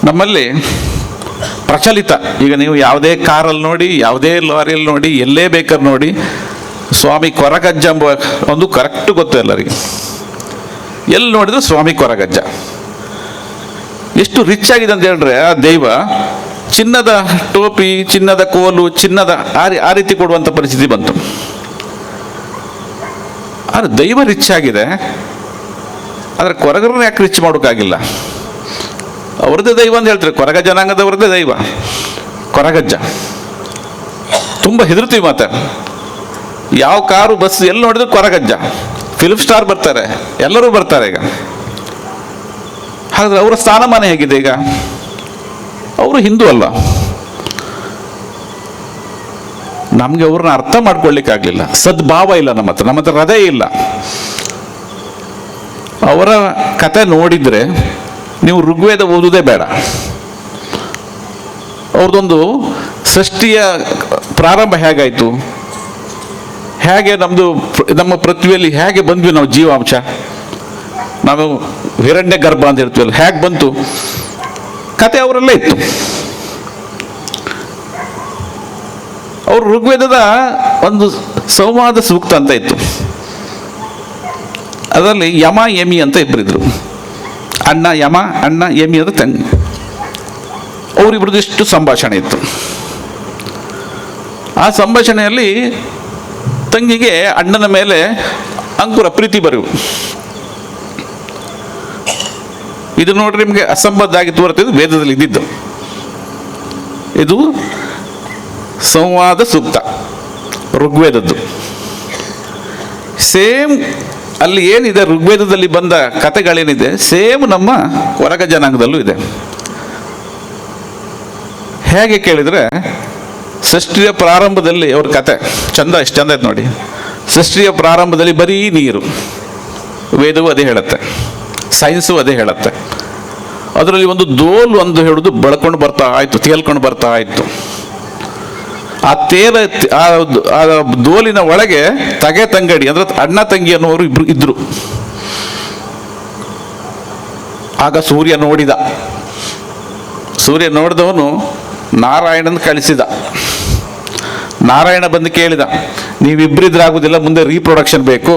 ನಮ್ಮಲ್ಲಿ ಪ್ರಚಲಿತ, ಈಗ ನೀವು ಯಾವುದೇ ಕಾರಲ್ಲಿ ನೋಡಿ, ಯಾವುದೇ ಲಾರಿಯಲ್ಲಿ ನೋಡಿ, ಎಲ್ಲೇ ಬೇಕಾದ್ರೆ ನೋಡಿ, ಸ್ವಾಮಿ ಕೊರಗಜ್ಜ ಎಂಬ ಒಂದು ಕರೆಕ್ಟ್ ಗೊತ್ತು ಎಲ್ಲರಿಗೆ. ಎಲ್ಲಿ ನೋಡಿದ್ರು ಸ್ವಾಮಿ ಕೊರಗಜ್ಜ. ಎಷ್ಟು ರಿಚ್ ಆಗಿದೆ ಅಂತ ಹೇಳಿದ್ರೆ ಆ ದೈವ, ಚಿನ್ನದ ಟೋಪಿ, ಚಿನ್ನದ ಕೋಲು, ಚಿನ್ನದ ಆ ರೀತಿ ಕೊಡುವಂಥ ಪರಿಸ್ಥಿತಿ ಬಂತು. ಆದರೆ ದೈವ ರಿಚ್ ಆಗಿದೆ, ಆದರೆ ಕೊರಗರನ್ನ ಯಾಕೆ ರಿಚ್ ಮಾಡೋಕ್ಕಾಗಿಲ್ಲ? ಅವ್ರದ್ದೇ ದೈವ ಅಂತ ಹೇಳ್ತಾರೆ, ಕೊರಗ ಜನಾಂಗದವ್ರದ್ದೇ ದೈವ ಕೊರಗಜ್ಜ. ತುಂಬ ಹೆದರ್ತೀವಿ ಮಾತ್ರ. ಯಾವ ಕಾರು ಬಸ್ ಎಲ್ಲಿ ನೋಡಿದ್ರು ಕೊರಗಜ್ಜ. ಫಿಲ್ಮ್ ಸ್ಟಾರ್ ಬರ್ತಾರೆ, ಎಲ್ಲರೂ ಬರ್ತಾರೆ ಈಗ. ಹಾಗಾದ್ರೆ ಅವರ ಸ್ಥಾನಮಾನ ಹೇಗಿದೆ ಈಗ? ಅವರು ಹಿಂದೂ ಅಲ್ಲ. ನಮಗೆ ಅವ್ರನ್ನ ಅರ್ಥ ಮಾಡ್ಕೊಳ್ಳಿಕ್ಕಾಗಲಿಲ್ಲ. ಸದ್ಭಾವ ಇಲ್ಲ ನಮ್ಮ ಹತ್ರ ಹೃದಯ ಇಲ್ಲ. ಅವರ ಕತೆ ನೋಡಿದರೆ ನೀವು ಋಗ್ವೇದ ಓದುವುದೇ ಬೇಡ. ಅವ್ರದ್ದೊಂದು ಸೃಷ್ಟಿಯ ಪ್ರಾರಂಭ ಹೇಗಾಯಿತು, ಹೇಗೆ ನಮ್ಮ ಪೃಥ್ವಿಯಲ್ಲಿ ಹೇಗೆ ಬಂದ್ವಿ ನಾವು, ಜೀವಾಂಶ ನಾವು ಹಿರಣ್ಯ ಗರ್ಭ ಅಂತ ಹೇಳ್ತೀವಲ್ಲ, ಹೇಗೆ ಬಂತು, ಕತೆ ಅವರಲ್ಲೇ ಇತ್ತು. ಅವರು ಋಗ್ವೇದದ ಒಂದು ಸಂವಾದ ಸೂಕ್ತ ಅಂತ ಇತ್ತು. ಅದರಲ್ಲಿ ಯಮ ಯಮಿ ಅಂತ ಇಬ್ಬರಿದ್ರು. ಅಣ್ಣ ಯಮ, ಅಣ್ಣ ಯಮಿ ಅಂತ ತಂಗಿ. ಅವರಿಬ್ರದ್ದು ಇಷ್ಟು ಸಂಭಾಷಣೆ ಇತ್ತು. ಆ ಸಂಭಾಷಣೆಯಲ್ಲಿ ತಂಗಿಗೆ ಅಣ್ಣನ ಮೇಲೆ ಅಂಕುರ ಪ್ರೀತಿ ಬರೆವು. ಇದು ನೋಡ್ರಿ ನಿಮಗೆ ಅಸಂಬದ್ಧ ಆಗಿ ತೋರ್ತಿದ್ದು, ವೇದದಲ್ಲಿ ಇದ್ದಿದ್ದು. ಇದು ಸಂವಾದ ಸೂಕ್ತ ಋಗ್ವೇದದ್ದು. ಸೇಮ್ ಅಲ್ಲಿ ಏನಿದೆ ಋಗ್ವೇದದಲ್ಲಿ ಬಂದ ಕಥೆಗಳೇನಿದೆ, ಸೇಮ್ ನಮ್ಮ ಕೊರಗ ಜನಾಂಗದಲ್ಲೂ ಇದೆ. ಹೇಗೆ ಕೇಳಿದರೆ, ಸೃಷ್ಟಿಯ ಪ್ರಾರಂಭದಲ್ಲಿ ಅವ್ರ ಕತೆ ಚಂದ, ಎಷ್ಟು ಚಂದ ಆಯ್ತು ನೋಡಿ. ಸೃಷ್ಟಿಯ ಪ್ರಾರಂಭದಲ್ಲಿ ಬರೀ ನೀರು, ವೇದವು ಅದೇ ಹೇಳುತ್ತೆ, ಸೈನ್ಸು ಅದೇ ಹೇಳುತ್ತೆ. ಅದರಲ್ಲಿ ಒಂದು ದೋಲು ಒಂದು ಹೇಳುದು ಬೆಳ್ಕೊಂಡು ಬರ್ತಾ ಆಯಿತು, ತೇಲ್ಕೊಂಡು ಬರ್ತಾ ಆಯಿತು. ಆ ದೋಲಿನ ಒಳಗೆ ತಗೆ ತಂಗಡಿ ಅಂದ್ರೆ ಅಣ್ಣ ತಂಗಿ ಅನ್ನೋರು ಇಬ್ರು ಇದ್ರು. ಆಗ ಸೂರ್ಯ ನೋಡಿದ. ಸೂರ್ಯ ನೋಡಿದವನು ನಾರಾಯಣನ ಕಳಿಸಿದ. ನಾರಾಯಣ ಬಂದು ಕೇಳಿದ, ನೀವಿಬ್ಬರಿದ್ರಾಗುವುದಿಲ್ಲ, ಮುಂದೆ ರೀಪ್ರೊಡಕ್ಷನ್ ಬೇಕು,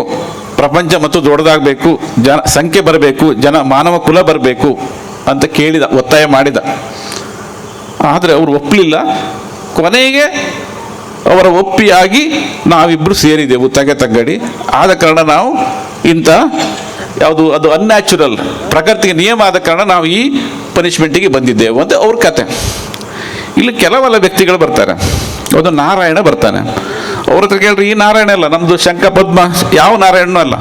ಪ್ರಪಂಚ ಮತ್ತು ದೊಡ್ಡದಾಗಬೇಕು, ಸಂಖ್ಯೆ ಬರಬೇಕು, ಮಾನವ ಕುಲ ಬರಬೇಕು ಅಂತ ಕೇಳಿದ, ಒತ್ತಾಯ ಮಾಡಿದ. ಆದರೆ ಅವರು ಒಪ್ಪಲಿಲ್ಲ. ಕೊನೆಗೆ ಅವರ ಒಪ್ಪಿಯಾಗಿ ನಾವಿಬ್ಬರು ಸೇರಿದೆವು ತಗೆ ತಗ್ಗಡಿ. ಆದ ಕಾರಣ ನಾವು ಇಂಥ ಯಾವುದು ಅದು ಅನ್ಯಾಚುರಲ್, ಪ್ರಕೃತಿಗೆ ನಿಯಮ ಆದ ಕಾರಣ ನಾವು ಈ ಪನಿಷ್ಮೆಂಟಿಗೆ ಬಂದಿದ್ದೆವು ಅಂತ ಅವ್ರ ಕತೆ. ಇಲ್ಲಿ ಕೆಲವೆಲ್ಲ ವ್ಯಕ್ತಿಗಳು ಬರ್ತಾರೆ. ಒಂದು ನಾರಾಯಣ ಬರ್ತಾನೆ. ಅವ್ರ ಹತ್ರ ಕೇಳ್ರಿ, ಈ ನಾರಾಯಣ ಅಲ್ಲ, ನಮ್ಮದು ಶಂಖ ಪದ್ಮ ಯಾವ ನಾರಾಯಣನೂ ಅಲ್ಲ,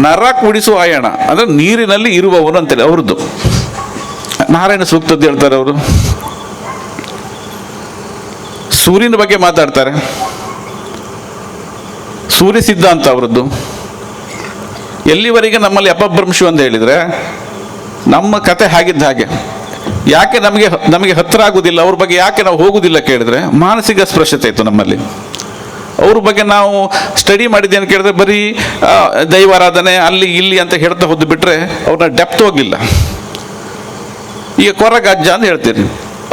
ನರ ಕುಡಿಸುವ ಆಯಣ ಅಂದರೆ ನೀರಿನಲ್ಲಿ ಇರುವವನು ಅಂತೇಳಿ ಅವ್ರದ್ದು ನಾರಾಯಣ ಸೂಕ್ತದ್ದು ಹೇಳ್ತಾರೆ ಅವರು. ಸೂರ್ಯನ ಬಗ್ಗೆ ಮಾತಾಡ್ತಾರೆ, ಸೂರ್ಯ ಸಿದ್ಧಾಂತ ಅವರದ್ದು. ಎಲ್ಲಿವರೆಗೆ ನಮ್ಮಲ್ಲಿ ಅಪಭ್ರಂಶು ಅಂತ ಹೇಳಿದರೆ, ನಮ್ಮ ಕತೆ ಹಾಗಿದ್ದ ಹಾಗೆ. ಯಾಕೆ ನಮಗೆ ಹತ್ತಿರ ಆಗುವುದಿಲ್ಲ, ಅವ್ರ ಬಗ್ಗೆ ಯಾಕೆ ನಾವು ಹೋಗುವುದಿಲ್ಲ ಕೇಳಿದ್ರೆ, ಮಾನಸಿಕ ಸ್ಪೃಶ್ಯತೆ ಇತ್ತು ನಮ್ಮಲ್ಲಿ. ಅವ್ರ ಬಗ್ಗೆ ನಾವು ಸ್ಟಡಿ ಮಾಡಿದ್ದೇನು ಕೇಳಿದ್ರೆ, ಬರೀ ದೈವಾರಾಧನೆ ಅಲ್ಲಿ ಇಲ್ಲಿ ಅಂತ ಹೇಳ್ತಾ ಹೋದ್ದು ಬಿಟ್ಟರೆ ಅವ್ರನ್ನ ಡೆಪ್ತ್ ಹೋಗಲಿಲ್ಲ. ಈಗ ಕೊರಗಜ್ಜ ಅಂತ ಹೇಳ್ತೀರಿ,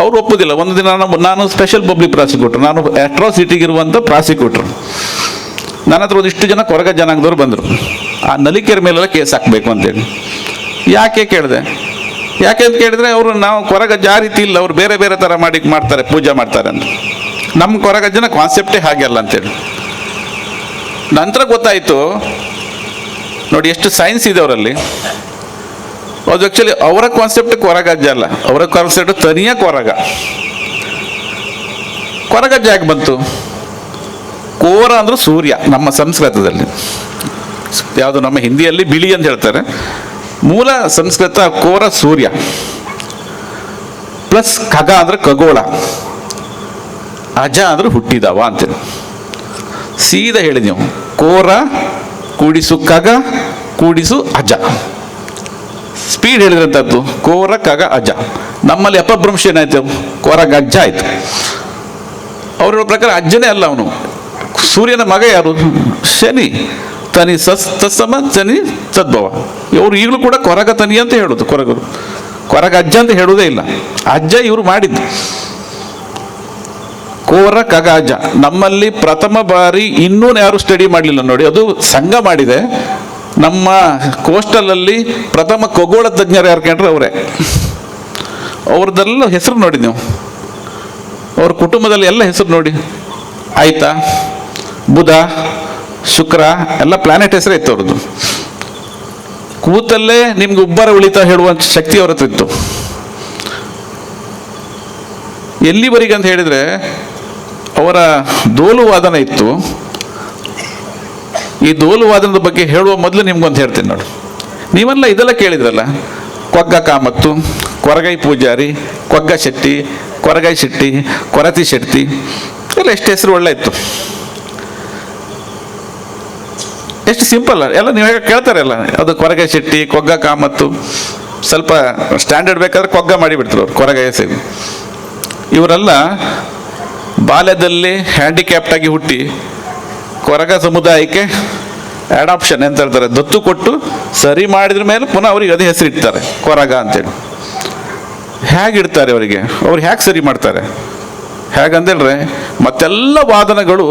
ಅವ್ರು ಒಪ್ಪುದಿಲ್ಲ. ಒಂದು ದಿನ ನಾನು ಸ್ಪೆಷಲ್ ಪಬ್ಲಿಕ್ ಪ್ರಾಸಿಕ್ಯೂಟರ್, ನಾನು ಅಟ್ರಾಸಿಟಿಗಿರುವಂಥ ಪ್ರಾಸಿಕ್ಯೂಟರ್. ನನ್ನ ಹತ್ರ ಒಂದಿಷ್ಟು ಜನ ಕೊರಗ ಜನಾಂಗದವ್ರು ಬಂದರು. ಆ ನಲಿಕೆರ ಮೇಲೆಲ್ಲ ಕೇಸ್ ಹಾಕಬೇಕು ಅಂತೇಳಿ. ಯಾಕೆ ಕೇಳಿದೆ, ಯಾಕೆ ಅಂತ ಕೇಳಿದರೆ, ಅವರು ನಾವು ಕೊರಗಜ್ಜ ಆ ರೀತಿ ಇಲ್ಲ, ಅವ್ರು ಬೇರೆ ಬೇರೆ ಥರ ಮಾಡ್ತಾರೆ, ಪೂಜೆ ಮಾಡ್ತಾರೆ ಅಂತ. ನಮ್ಮ ಕೊರಗಜ್ಜನ ಕಾನ್ಸೆಪ್ಟೇ ಹಾಗೆ ಅಲ್ಲ ಅಂತೇಳಿ. ನಂತರ ಗೊತ್ತಾಯಿತು ನೋಡಿ ಎಷ್ಟು ಸೈನ್ಸ್ ಇದೆ ಅವರಲ್ಲಿ. ಅದು ಆ್ಯಕ್ಚುಲಿ ಅವರ ಕಾನ್ಸೆಪ್ಟ್ ಕೊರಗಜ್ಜ ಅಲ್ಲ, ಅವರ ಕಾನ್ಸೆಪ್ಟ್ ತನಿಯ ಕೊರಗಜ್ಜ ಯಾಕೆ ಬಂತು? ಕೋರ ಅಂದ್ರೆ ಸೂರ್ಯ ನಮ್ಮ ಸಂಸ್ಕೃತದಲ್ಲಿ, ಯಾವುದು ನಮ್ಮ ಹಿಂದಿಯಲ್ಲಿ ಬಿಳಿ ಅಂತ ಹೇಳ್ತಾರೆ, ಮೂಲ ಸಂಸ್ಕೃತ ಕೋರ ಸೂರ್ಯ ಪ್ಲಸ್ ಖಗ ಅಂದ್ರೆ ಖಗೋಳ, ಅಜ ಅಂದ್ರೆ ಹುಟ್ಟಿದವ ಅಂತೇಳಿ ಸೀದಾ ಹೇಳಿ ನೀವು. ಕೋರ ಕೂಡಿಸು ಖಗ ಕೂಡಿಸು ಅಜ, ಸ್ಪೀಡ್ ಹೇಳಿದ್ರಂಥದ್ದು ಕೋರ ಖಗ ಅಜ. ನಮ್ಮಲ್ಲಿ ಅಪಭ್ರಂಶ ಏನಾಯ್ತು, ಕೊರಗಜ್ಜ ಆಯ್ತು. ಅವ್ರ ಪ್ರಕಾರ ಅಜ್ಜನೇ ಅಲ್ಲ ಅವನು, ಸೂರ್ಯನ ಮಗ ಯಾರು? ಶನಿ. ತನಿ ತತ್ಸಮ ಶನಿ ಸದ್ಭವ. ಇವರು ಈಗಲೂ ಕೂಡ ಕೊರಗ ತನಿ ಅಂತ ಹೇಳೋದು ಕೊರಗರು. ಕೊರಗ ಅಜ್ಜ ಅಂತ ಹೇಳುವುದೇ ಇಲ್ಲ, ಅಜ್ಜ ಇವರು ಮಾಡಿದ್ದು. ಕೋರ ಕಗಾಜ ನಮ್ಮಲ್ಲಿ ಪ್ರಥಮ ಬಾರಿ ಇನ್ನೂ ಯಾರು ಸ್ಟಡಿ ಮಾಡಲಿಲ್ಲ ನೋಡಿ, ಅದು ಸಂಘ ಮಾಡಿದೆ. ನಮ್ಮ ಕೋಸ್ಟಲಲ್ಲಿ ಪ್ರಥಮ ಖಗೋಳ ತಜ್ಞರು ಯಾರು ಕಂಡ್ರೆ ಅವರೇ. ಅವ್ರದ್ದೆಲ್ಲ ಹೆಸರು ನೋಡಿ ನೀವು, ಅವ್ರ ಕುಟುಂಬದಲ್ಲಿ ಎಲ್ಲ ಹೆಸರು ನೋಡಿ. ಆಯ್ತಾ, ಬುಧ, ಶುಕ್ರ ಎಲ್ಲ ಪ್ಲಾನೆಟ್ ಹೆಸರೇ ಇತ್ತು ಅವ್ರದ್ದು. ಕೂತಲ್ಲೇ ನಿಮ್ಗೆ ಉಬ್ಬರ ಉಳಿತ ಹೇಳುವಂಥ ಶಕ್ತಿ ಅವ್ರ ಹತ್ರ ಇತ್ತು. ಎಲ್ಲಿವರೆಗೆ ಅಂತ ಹೇಳಿದರೆ ಅವರ ದೋಲುವಾದನ ಇತ್ತು. ಈ ದೋಲುವಾದನದ ಬಗ್ಗೆ ಹೇಳುವ ಮೊದಲು ನಿಮ್ಗೊಂದು ಹೇಳ್ತೀನಿ ನೋಡಿ. ನೀವೆಲ್ಲ ಇದೆಲ್ಲ ಕೇಳಿದ್ರಲ್ಲ, ಕೊಗ್ಗ ಕಾಮತ್ತು, ಕೊರಗೈ ಪೂಜಾರಿ, ಕೊಗ್ಗ ಶೆಟ್ಟಿ, ಕೊರಗೈ ಶೆಟ್ಟಿ, ಕೊರತಿ ಶೆಟ್ಟಿ ಎಲ್ಲ ಎಷ್ಟು ಹೆಸರು ಒಳ್ಳೆ ಇತ್ತು, ಎಷ್ಟು ಸಿಂಪಲ್ ಎಲ್ಲ ನೀವು ಕೇಳ್ತಾರೆ ಅಲ್ಲ. ಅದು ಕೊರಗೈ ಶೆಟ್ಟಿ, ಕೊಗ್ಗ ಕಾಮತ್ತು, ಸ್ವಲ್ಪ ಸ್ಟ್ಯಾಂಡರ್ಡ್ ಬೇಕಾದ್ರೆ ಕೊಗ್ಗ ಮಾಡಿಬಿಡ್ತಾರೆ ಅವ್ರು, ಕೊರಗೈ ಸೇರಿ. ಇವರೆಲ್ಲ ಬಾಲ್ಯದಲ್ಲಿ ಹ್ಯಾಂಡಿಕ್ಯಾಪ್ಟ್ ಆಗಿ ಹುಟ್ಟಿ ಕೊರಗ ಸಮುದಾಯಕ್ಕೆ ಅಡಾಪ್ಷನ್ ಅಂತ ಹೇಳ್ತಾರೆ, ದತ್ತು ಕೊಟ್ಟು ಸರಿ ಮಾಡಿದ್ರ ಮೇಲೆ ಪುನಃ ಅವ್ರಿಗೆ ಅದೇ ಹೆಸರು ಇಡ್ತಾರೆ ಕೊರಗ ಅಂತೇಳಿ. ಹೇಗಿಡ್ತಾರೆ ಅವರಿಗೆ, ಅವ್ರು ಹೇಗೆ ಸರಿ ಮಾಡ್ತಾರೆ ಹೇಗಂದೇಳ್ರೆ, ಮತ್ತೆಲ್ಲ ವಾದನಗಳು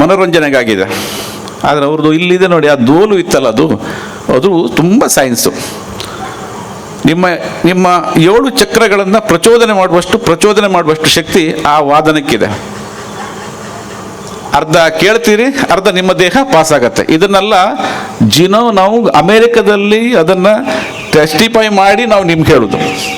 ಮನೋರಂಜನೆಗಾಗಿದೆ. ಆದರೆ ಅವ್ರದ್ದು ಇಲ್ಲಿದೆ ನೋಡಿ, ಆ ದೋಲು ಇತ್ತಲ್ಲ, ಅದು ತುಂಬ ಸೈನ್ಸು. ನಿಮ್ಮ 7 ಚಕ್ರಗಳನ್ನು ಪ್ರಚೋದನೆ ಮಾಡುವಷ್ಟು ಶಕ್ತಿ ಆ ವಾದನಕ್ಕಿದೆ. ಅರ್ಧ ಕೇಳ್ತೀರಿ, ಅರ್ಧ ನಿಮ್ಮ ದೇಹ ಪಾಸ್ ಆಗತ್ತೆ. ಇದನ್ನೆಲ್ಲ ನಾವು ಅಮೆರಿಕದಲ್ಲಿ ಅದನ್ನು ಟೆಸ್ಟಿಫೈ ಮಾಡಿ ನಾವು ನಿಮ್ಗೆ ಹೇಳುದು.